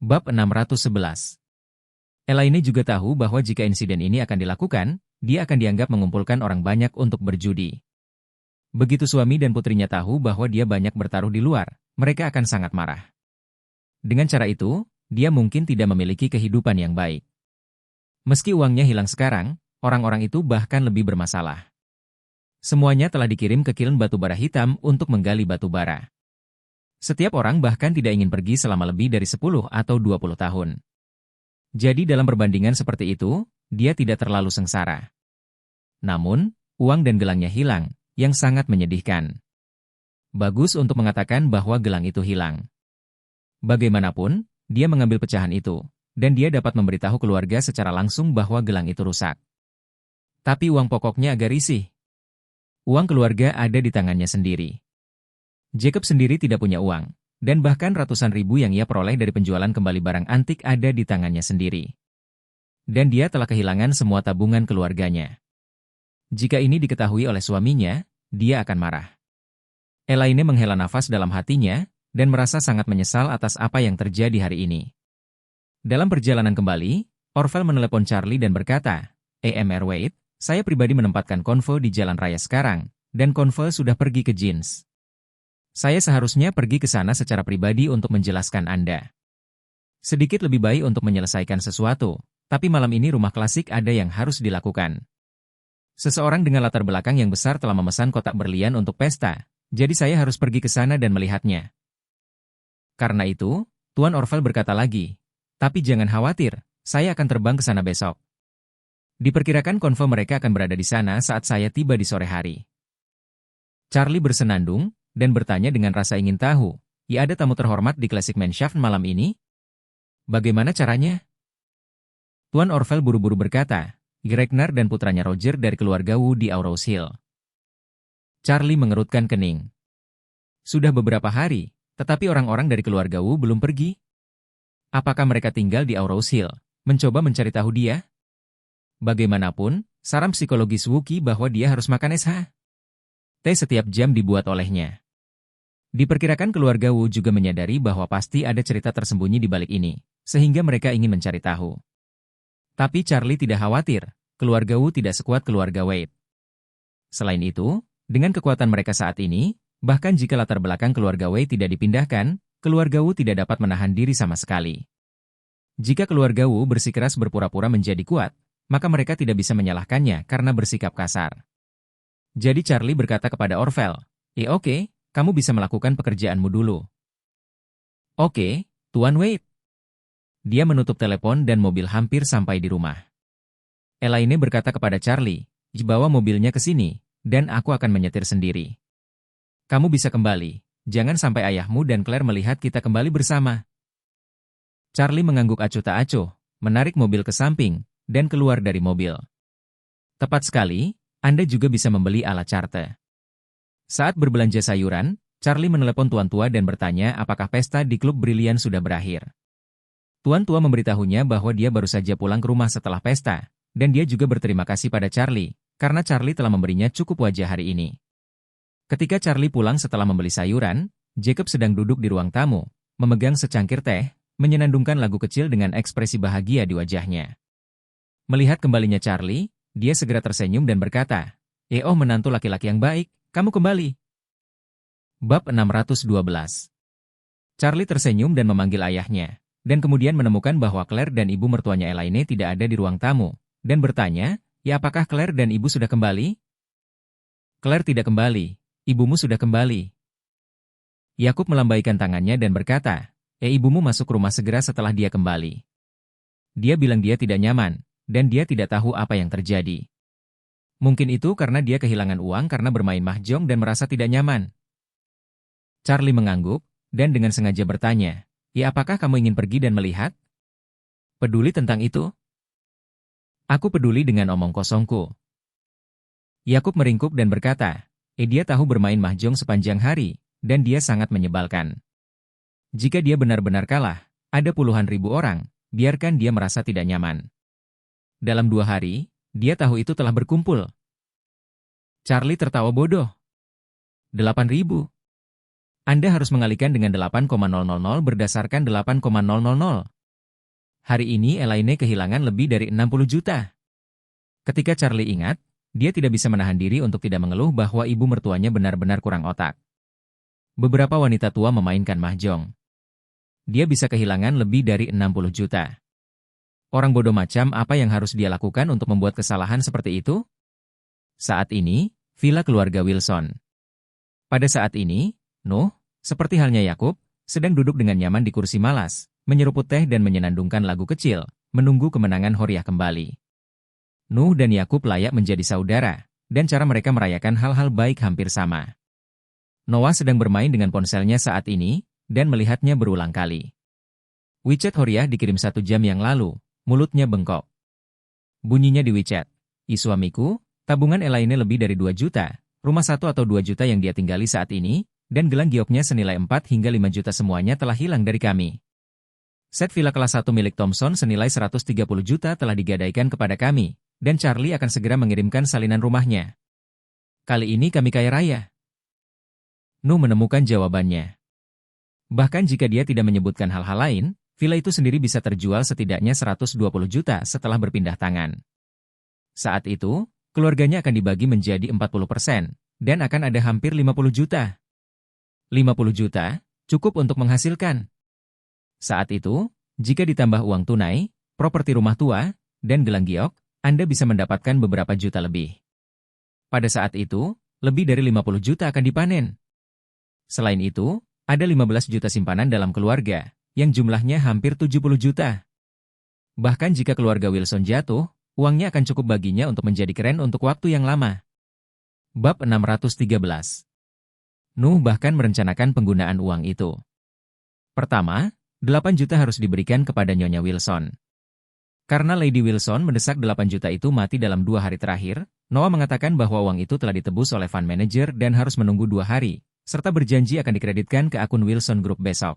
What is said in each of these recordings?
Bab 611. Elaine juga tahu bahwa jika insiden ini akan dilakukan, dia akan dianggap mengumpulkan orang banyak untuk berjudi. Begitu suami dan putrinya tahu bahwa dia banyak bertaruh di luar, mereka akan sangat marah. Dengan cara itu, dia mungkin tidak memiliki kehidupan yang baik. Meski uangnya hilang sekarang, orang-orang itu bahkan lebih bermasalah. Semuanya telah dikirim ke kiln batubara hitam untuk menggali batu bara. Setiap orang bahkan tidak ingin pergi selama lebih dari 10 atau 20 tahun. Jadi dalam perbandingan seperti itu, dia tidak terlalu sengsara. Namun, uang dan gelangnya hilang, yang sangat menyedihkan. Bagus untuk mengatakan bahwa gelang itu hilang. Bagaimanapun, dia mengambil pecahan itu, dan dia dapat memberitahu keluarga secara langsung bahwa gelang itu rusak. Tapi uang pokoknya agak risih. Uang keluarga ada di tangannya sendiri. Jacob sendiri tidak punya uang, dan bahkan ratusan ribu yang ia peroleh dari penjualan kembali barang antik ada di tangannya sendiri. Dan dia telah kehilangan semua tabungan keluarganya. Jika ini diketahui oleh suaminya, dia akan marah. Elaine menghela nafas dalam hatinya, dan merasa sangat menyesal atas apa yang terjadi hari ini. Dalam perjalanan kembali, Orvel menelepon Charlie dan berkata, "Mr. Wade, saya pribadi menempatkan konvo di jalan raya sekarang, dan konvo sudah pergi ke Jeans. Saya seharusnya pergi ke sana secara pribadi untuk menjelaskan Anda. Sedikit lebih baik untuk menyelesaikan sesuatu, tapi malam ini rumah klasik ada yang harus dilakukan. Seseorang dengan latar belakang yang besar telah memesan kotak berlian untuk pesta, jadi saya harus pergi ke sana dan melihatnya." Karena itu, Tuan Orvel berkata lagi, "Tapi jangan khawatir, saya akan terbang ke sana besok. Diperkirakan konvo mereka akan berada di sana saat saya tiba di sore hari." Charlie bersenandung, dan bertanya dengan rasa ingin tahu, "Ya, ada tamu terhormat di Classic Manshaft malam ini? Bagaimana caranya?" Tuan Orvel buru-buru berkata, "Gregnar dan putranya Roger dari keluarga Wu di Aurous Hill." Charlie mengerutkan kening. Sudah beberapa hari, tetapi orang-orang dari keluarga Wu belum pergi. Apakah mereka tinggal di Aurous Hill, mencoba mencari tahu dia? Bagaimanapun, saran psikologis Wookie bahwa dia harus makan SH. Teh setiap jam dibuat olehnya. Diperkirakan keluarga Wu juga menyadari bahwa pasti ada cerita tersembunyi di balik ini, sehingga mereka ingin mencari tahu. Tapi Charlie tidak khawatir, keluarga Wu tidak sekuat keluarga Wade. Selain itu, dengan kekuatan mereka saat ini, bahkan jika latar belakang keluarga Wade tidak dipindahkan, keluarga Wu tidak dapat menahan diri sama sekali. Jika keluarga Wu bersikeras berpura-pura menjadi kuat, maka mereka tidak bisa menyalahkannya karena bersikap kasar. Jadi Charlie berkata kepada Orvel, Oke, kamu bisa melakukan pekerjaanmu dulu." "Oke, Tuan Wade." Dia menutup telepon dan mobil hampir sampai di rumah. Elaine berkata kepada Charlie, "Bawa mobilnya ke sini, dan aku akan menyetir sendiri. Kamu bisa kembali, jangan sampai ayahmu dan Claire melihat kita kembali bersama." Charlie mengangguk acuh tak acuh, menarik mobil ke samping, dan keluar dari mobil. "Tepat sekali, Anda juga bisa membeli ala carte." Saat berbelanja sayuran, Charlie menelepon tuan tua dan bertanya apakah pesta di klub brilian sudah berakhir. Tuan tua memberitahunya bahwa dia baru saja pulang ke rumah setelah pesta, dan dia juga berterima kasih pada Charlie, karena Charlie telah memberinya cukup wajah hari ini. Ketika Charlie pulang setelah membeli sayuran, Jacob sedang duduk di ruang tamu, memegang secangkir teh, menyenandungkan lagu kecil dengan ekspresi bahagia di wajahnya. Melihat kembalinya Charlie, dia segera tersenyum dan berkata, "Oh menantu laki-laki yang baik, kamu kembali." Bab 612. Charlie tersenyum dan memanggil ayahnya, dan kemudian menemukan bahwa Claire dan ibu mertuanya Elaine tidak ada di ruang tamu, dan bertanya, apakah Claire dan ibu sudah kembali?" "Claire tidak kembali, ibumu sudah kembali." Yakub melambaikan tangannya dan berkata, "Ibumu masuk rumah segera setelah dia kembali. Dia bilang dia tidak nyaman, dan dia tidak tahu apa yang terjadi. Mungkin itu karena dia kehilangan uang karena bermain mahjong dan merasa tidak nyaman." Charlie mengangguk, dan dengan sengaja bertanya, "Apakah kamu ingin pergi dan melihat? Peduli tentang itu?" "Aku peduli dengan omong kosongku." Yakub meringkuk dan berkata, dia tahu bermain mahjong sepanjang hari, dan dia sangat menyebalkan. Jika dia benar-benar kalah, ada puluhan ribu orang, biarkan dia merasa tidak nyaman. Dalam 2 hari, dia tahu itu telah berkumpul. Charlie tertawa bodoh. 8.000. Anda harus mengalihkan dengan 8,000 berdasarkan 8,000. Hari ini Elaine kehilangan lebih dari 60 juta. Ketika Charlie ingat, dia tidak bisa menahan diri untuk tidak mengeluh bahwa ibu mertuanya benar-benar kurang otak. Beberapa wanita tua memainkan mahjong. Dia bisa kehilangan lebih dari 60 juta. Orang bodoh macam apa yang harus dia lakukan untuk membuat kesalahan seperti itu? Saat ini, villa keluarga Wilson. Pada saat ini, Nuh, seperti halnya Yakub, sedang duduk dengan nyaman di kursi malas, menyeruput teh dan menyenandungkan lagu kecil, menunggu kemenangan Horiah kembali. Nuh dan Yakub layak menjadi saudara, dan cara mereka merayakan hal-hal baik hampir sama. Noah sedang bermain dengan ponselnya saat ini, dan melihatnya berulang kali. WeChat Horiah dikirim 1 jam yang lalu, mulutnya bengkok. Bunyinya di WeChat, suamiku, tabungan Elaine lebih dari 2 juta, rumah 1 atau 2 juta yang dia tinggali saat ini, dan gelang gioknya senilai 4 hingga 5 juta semuanya telah hilang dari kami. Set villa kelas 1 milik Thompson senilai 130 juta telah digadaikan kepada kami, dan Charlie akan segera mengirimkan salinan rumahnya. Kali ini kami kaya raya. Nuh menemukan jawabannya. Bahkan jika dia tidak menyebutkan hal-hal lain, villa itu sendiri bisa terjual setidaknya 120 juta setelah berpindah tangan. Saat itu, keluarganya akan dibagi menjadi 40%, dan akan ada hampir 50 juta. 50 juta, cukup untuk menghasilkan. Saat itu, jika ditambah uang tunai, properti rumah tua, dan gelang giok, Anda bisa mendapatkan beberapa juta lebih. Pada saat itu, lebih dari 50 juta akan dipanen. Selain itu, ada 15 juta simpanan dalam keluarga, yang jumlahnya hampir 70 juta. Bahkan jika keluarga Wilson jatuh, uangnya akan cukup baginya untuk menjadi keren untuk waktu yang lama. Bab 613. Nuh bahkan merencanakan penggunaan uang itu. Pertama, 8 juta harus diberikan kepada Nyonya Wilson. Karena Lady Wilson mendesak 8 juta itu mati dalam 2 hari terakhir, Noah mengatakan bahwa uang itu telah ditebus oleh fund manager dan harus menunggu 2 hari, serta berjanji akan dikreditkan ke akun Wilson Group besok.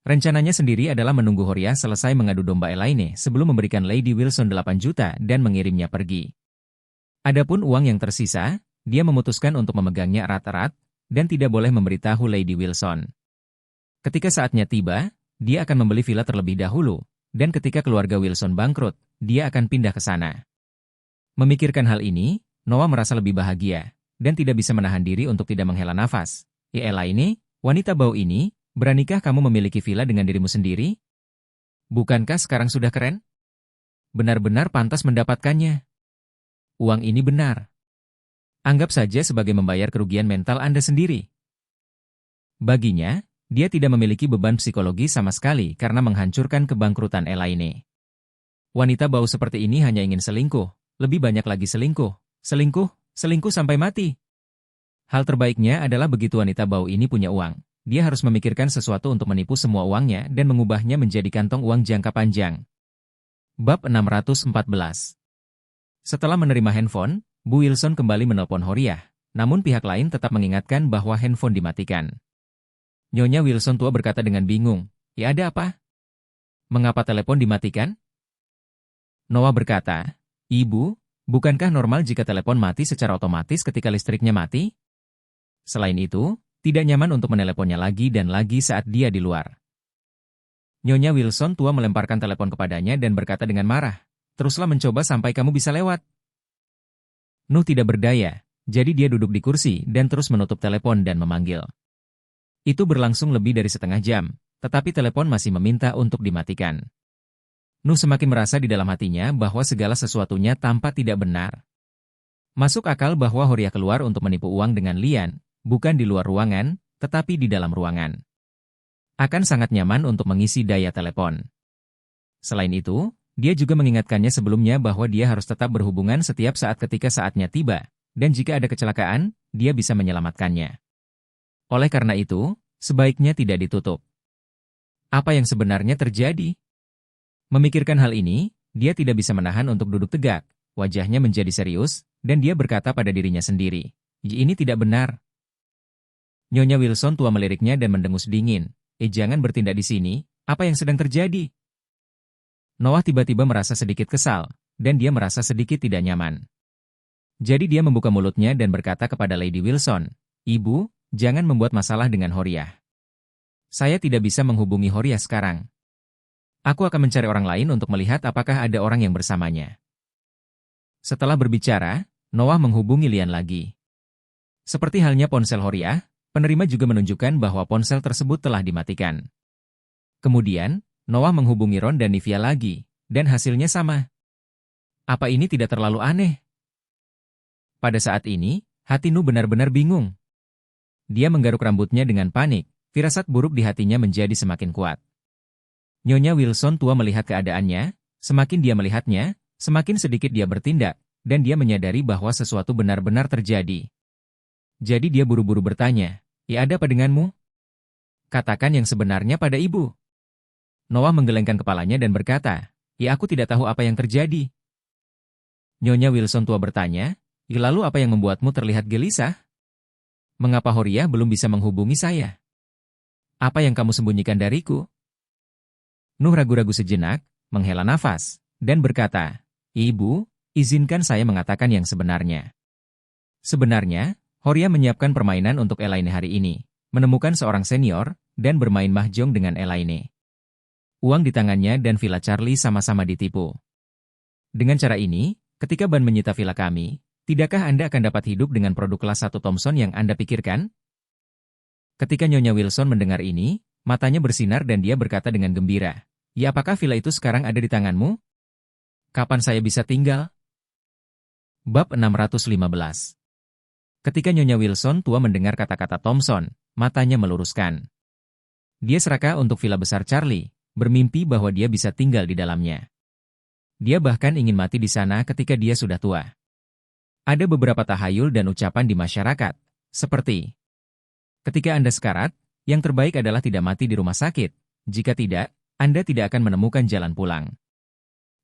Rencananya sendiri adalah menunggu Horiah selesai mengadu domba Elaine sebelum memberikan Lady Wilson 8 juta dan mengirimnya pergi. Adapun uang yang tersisa, dia memutuskan untuk memegangnya erat-erat, dan tidak boleh memberitahu Lady Wilson. Ketika saatnya tiba, dia akan membeli villa terlebih dahulu, dan ketika keluarga Wilson bangkrut, dia akan pindah ke sana. Memikirkan hal ini, Noah merasa lebih bahagia, dan tidak bisa menahan diri untuk tidak menghela nafas. Elaine, wanita bau ini, beranikah kamu memiliki villa dengan dirimu sendiri? Bukankah sekarang sudah keren? Benar-benar pantas mendapatkannya. Uang ini benar. Anggap saja sebagai membayar kerugian mental Anda sendiri. Baginya, dia tidak memiliki beban psikologi sama sekali karena menghancurkan kebangkrutan Elaine. Wanita bau seperti ini hanya ingin selingkuh, lebih banyak lagi selingkuh, selingkuh sampai mati. Hal terbaiknya adalah begitu wanita bau ini punya uang, dia harus memikirkan sesuatu untuk menipu semua uangnya dan mengubahnya menjadi kantong uang jangka panjang. Bab 614. Setelah menerima handphone, Bu Wilson kembali menelpon Horiah, namun pihak lain tetap mengingatkan bahwa handphone dimatikan. Nyonya Wilson tua berkata dengan bingung, "Ya ada apa? Mengapa telepon dimatikan?" Noah berkata, "Ibu, bukankah normal jika telepon mati secara otomatis ketika listriknya mati? Selain itu, tidak nyaman untuk meneleponnya lagi dan lagi saat dia di luar." Nyonya Wilson tua melemparkan telepon kepadanya dan berkata dengan marah, "Teruslah mencoba sampai kamu bisa lewat." Nuh tidak berdaya, jadi dia duduk di kursi dan terus menutup telepon dan memanggil. Itu berlangsung lebih dari setengah jam, tetapi telepon masih meminta untuk dimatikan. Nuh semakin merasa di dalam hatinya bahwa segala sesuatunya tampak tidak benar. Masuk akal bahwa Horiah keluar untuk menipu uang dengan lian, bukan di luar ruangan, tetapi di dalam ruangan. Akan sangat nyaman untuk mengisi daya telepon. Selain itu, dia juga mengingatkannya sebelumnya bahwa dia harus tetap berhubungan setiap saat ketika saatnya tiba, dan jika ada kecelakaan, dia bisa menyelamatkannya. Oleh karena itu, sebaiknya tidak ditutup. Apa yang sebenarnya terjadi? Memikirkan hal ini, dia tidak bisa menahan untuk duduk tegak, wajahnya menjadi serius, dan dia berkata pada dirinya sendiri, "Ini tidak benar." Nyonya Wilson tua meliriknya dan mendengus dingin, jangan bertindak di sini, apa yang sedang terjadi?" Noah tiba-tiba merasa sedikit kesal, dan dia merasa sedikit tidak nyaman. Jadi dia membuka mulutnya dan berkata kepada Lady Wilson, "Ibu, jangan membuat masalah dengan Horiah. Saya tidak bisa menghubungi Horiah sekarang. Aku akan mencari orang lain untuk melihat apakah ada orang yang bersamanya. Setelah berbicara, Noah menghubungi Lian lagi. Seperti halnya ponsel Horiah, penerima juga menunjukkan bahwa ponsel tersebut telah dimatikan. Kemudian, Noah menghubungi Ron dan Nivia lagi, dan hasilnya sama. Apa ini tidak terlalu aneh? Pada saat ini, hati Nu benar-benar bingung. Dia menggaruk rambutnya dengan panik, firasat buruk di hatinya menjadi semakin kuat. Nyonya Wilson tua melihat keadaannya, semakin dia melihatnya, semakin sedikit dia bertindak, dan dia menyadari bahwa sesuatu benar-benar terjadi. Jadi dia buru-buru bertanya, "Ya ada apa denganmu? Katakan yang sebenarnya pada ibu." Noah menggelengkan kepalanya dan berkata, "Ya aku tidak tahu apa yang terjadi." Nyonya Wilson tua bertanya, "Ya lalu apa yang membuatmu terlihat gelisah? Mengapa Horiah belum bisa menghubungi saya? Apa yang kamu sembunyikan dariku?" Nuh ragu-ragu sejenak, menghela nafas, dan berkata, "Ibu, izinkan saya mengatakan yang sebenarnya. Sebenarnya, Horiah menyiapkan permainan untuk Elaine hari ini, menemukan seorang senior, dan bermain mahjong dengan Elaine. Uang di tangannya dan villa Charlie sama-sama ditipu. Dengan cara ini, ketika Ban menyita villa kami, tidakkah Anda akan dapat hidup dengan produk kelas 1 Thomson yang Anda pikirkan?" Ketika Nyonya Wilson mendengar ini, matanya bersinar dan dia berkata dengan gembira, "Ya apakah villa itu sekarang ada di tanganmu? Kapan saya bisa tinggal?" Bab 615. Ketika Nyonya Wilson tua mendengar kata-kata Thomson, matanya meluruskan. Dia serakah untuk villa besar Charlie, bermimpi bahwa dia bisa tinggal di dalamnya. Dia bahkan ingin mati di sana ketika dia sudah tua. Ada beberapa tahayul dan ucapan di masyarakat, seperti, "Ketika Anda sekarat, yang terbaik adalah tidak mati di rumah sakit. Jika tidak, Anda tidak akan menemukan jalan pulang.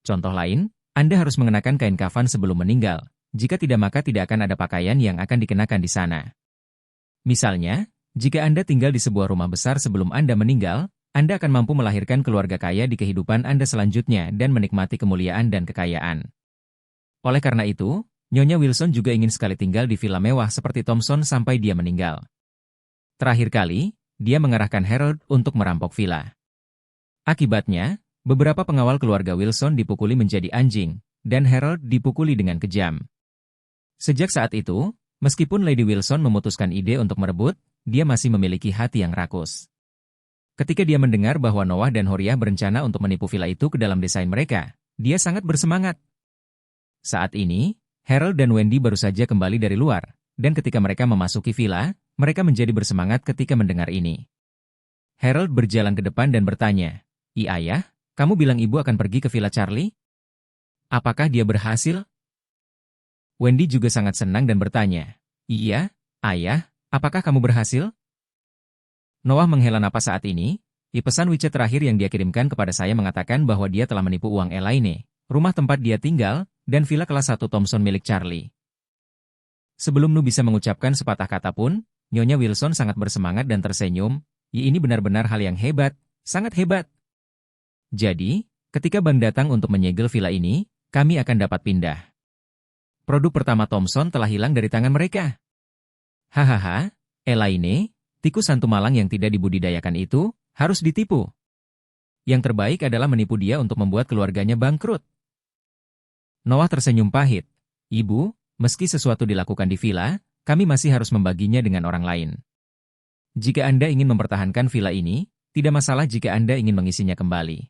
Contoh lain, Anda harus mengenakan kain kafan sebelum meninggal. Jika tidak maka tidak akan ada pakaian yang akan dikenakan di sana. Misalnya, jika Anda tinggal di sebuah rumah besar sebelum Anda meninggal, Anda akan mampu melahirkan keluarga kaya di kehidupan Anda selanjutnya dan menikmati kemuliaan dan kekayaan." Oleh karena itu, Nyonya Wilson juga ingin sekali tinggal di villa mewah seperti Thomson sampai dia meninggal. Terakhir kali, dia mengarahkan Harold untuk merampok villa. Akibatnya, beberapa pengawal keluarga Wilson dipukuli menjadi anjing, dan Harold dipukuli dengan kejam. Sejak saat itu, meskipun Lady Wilson memutuskan ide untuk merebut, dia masih memiliki hati yang rakus. Ketika dia mendengar bahwa Noah dan Horiah berencana untuk menipu villa itu ke dalam desain mereka, dia sangat bersemangat. Saat ini, Harold dan Wendy baru saja kembali dari luar, dan ketika mereka memasuki villa, mereka menjadi bersemangat ketika mendengar ini. Harold berjalan ke depan dan bertanya, Ayah, kamu bilang ibu akan pergi ke villa Charlie? Apakah dia berhasil?" Wendy juga sangat senang dan bertanya, "Iya, Ayah, apakah kamu berhasil?" Noah menghela napas saat ini. Pesan WeChat terakhir yang dia kirimkan kepada saya mengatakan bahwa dia telah menipu uang Elaine, rumah tempat dia tinggal, dan villa kelas 1 Thomson milik Charlie. Sebelum Nu bisa mengucapkan sepatah kata pun, Nyonya Wilson sangat bersemangat dan tersenyum. Ini benar-benar hal yang hebat, sangat hebat. Jadi, ketika Bang datang untuk menyegel villa ini, kami akan dapat pindah. Produk pertama Thomson telah hilang dari tangan mereka. Hahaha, Elaine, tikus hantu malang yang tidak dibudidayakan itu, harus ditipu. Yang terbaik adalah menipu dia untuk membuat keluarganya bangkrut. Noah tersenyum pahit. "Ibu, meski sesuatu dilakukan di villa, kami masih harus membaginya dengan orang lain. Jika Anda ingin mempertahankan villa ini, tidak masalah jika Anda ingin mengisinya kembali.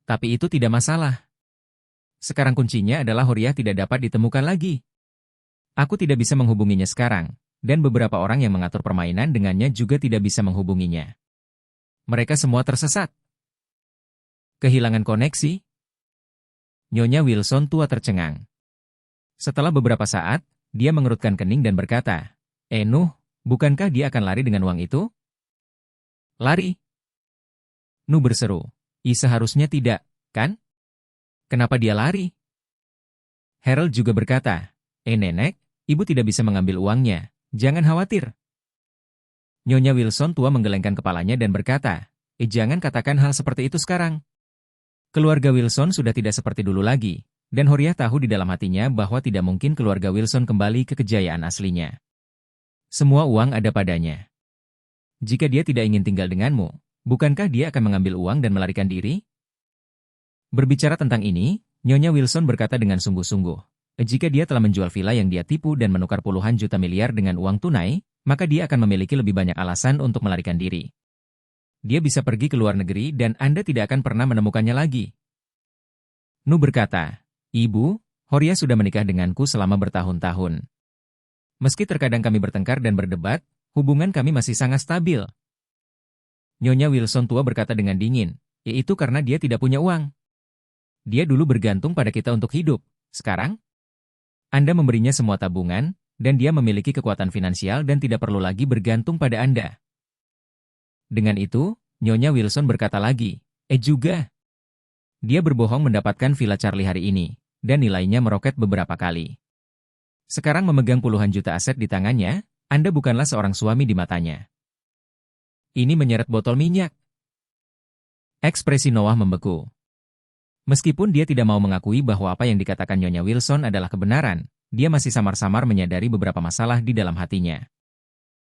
Tapi itu tidak masalah. Sekarang kuncinya adalah Horiah tidak dapat ditemukan lagi. Aku tidak bisa menghubunginya sekarang. Dan beberapa orang yang mengatur permainan dengannya juga tidak bisa menghubunginya. Mereka semua tersesat. Kehilangan koneksi?" Nyonya Wilson tua tercengang. Setelah beberapa saat, dia mengerutkan kening dan berkata, Nuh, bukankah dia akan lari dengan uang itu?" "Lari?" Nu berseru. Seharusnya tidak, kan? Kenapa dia lari?" Harold juga berkata, Nenek, ibu tidak bisa mengambil uangnya. Jangan khawatir." Nyonya Wilson tua menggelengkan kepalanya dan berkata, jangan katakan hal seperti itu sekarang. Keluarga Wilson sudah tidak seperti dulu lagi, dan Horiah tahu di dalam hatinya bahwa tidak mungkin keluarga Wilson kembali ke kejayaan aslinya. Semua uang ada padanya. Jika dia tidak ingin tinggal denganmu, bukankah dia akan mengambil uang dan melarikan diri? Berbicara tentang ini, Nyonya Wilson berkata dengan sungguh-sungguh. Jika dia telah menjual villa yang dia tipu dan menukar puluhan juta miliar dengan uang tunai, maka dia akan memiliki lebih banyak alasan untuk melarikan diri. Dia bisa pergi ke luar negeri dan Anda tidak akan pernah menemukannya lagi. Nu berkata, Ibu, Horia sudah menikah denganku selama bertahun-tahun. Meski terkadang kami bertengkar dan berdebat, hubungan kami masih sangat stabil. Nyonya Wilson tua berkata dengan dingin, yaitu karena dia tidak punya uang. Dia dulu bergantung pada kita untuk hidup. Sekarang, Anda memberinya semua tabungan, dan dia memiliki kekuatan finansial dan tidak perlu lagi bergantung pada Anda. Dengan itu, Nyonya Wilson berkata lagi, juga. Dia berbohong mendapatkan villa Charlie hari ini, dan nilainya meroket beberapa kali. Sekarang memegang puluhan juta aset di tangannya, Anda bukanlah seorang suami di matanya. Ini menyeret botol minyak. Ekspresi Noah membeku. Meskipun dia tidak mau mengakui bahwa apa yang dikatakan Nyonya Wilson adalah kebenaran, dia masih samar-samar menyadari beberapa masalah di dalam hatinya.